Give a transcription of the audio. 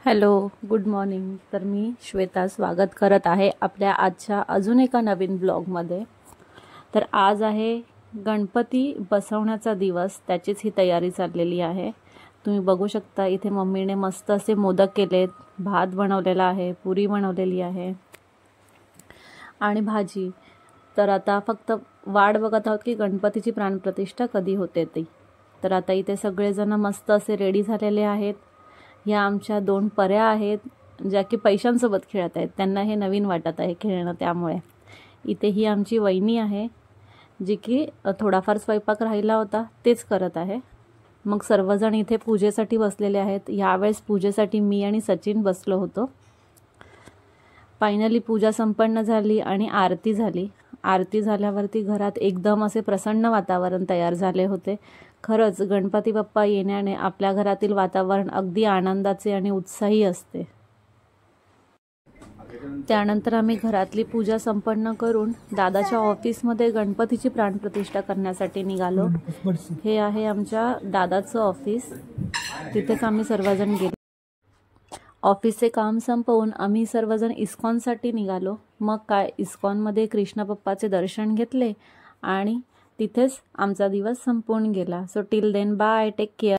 Hello, good morning. तर मी श्वेता स्वागत करत आहे आपल्या आजच्या अजून एका नवीन ब्लॉगमध्ये. तर आज आहे गणपती बसवण्याचा दिवस, त्याचीच ही तयारी चाललेली आहे. तुम्ही बघू शकता इथे मम्मीने मस्त असे मोदक केलेत, भात बनवलेला आहे, पुरी बनवलेली आहे आणि भाजी. तर आता फक्त वाट बघत आहोत की गणपतीची प्राणप्रतिष्ठा कधी होते ती. तर आता इथे सगळेजण मस्त असे रेडी झालेले आहेत. ह्या आमच्या 2 पऱ्या आहेत ज्या की पैशांसोबत खेळत आहेत. त्यांना हे नवीन वाटत आहे खेळणं, त्यामुळे. इथे ही आमची वहिनी आहे जी की थोडाफार स्वयंपाक राहिला होता तेच करत आहे. मग सर्वजण इथे पूजेसाठी बसलेले आहेत. यावेळेस पूजेसाठी मी आणि सचिन बसलो होतो. फायनली पूजा संपन्न झाली आणि आरती झाली. आरती झाल्यावरती घरात एकदम असे प्रसन्न वातावरण तयार झाले होते. खरंच गणपती बाप्पा येण्याने आपल्या घरातील वातावरण अगदी आनंदाचे आणि उत्साही असते. त्यानंतर आम्ही घरातली पूजा संपन्न करून दादाच्या ऑफिसमध्ये गणपतीची प्राणप्रतिष्ठा करण्यासाठी निघालो. हे आहे आमच्या दादाचं ऑफिस. तिथेच आम्ही सर्वजण गेलो. ऑफिसचे काम संपवून आम्ही सर्वजण इस्कॉनसाठी निघालो. मग काय, इस्कॉनमध्ये कृष्ण बाप्पाचे दर्शन घेतले आणि तिथेच आमचा दिवस संपून गेला. So till then bye, take care.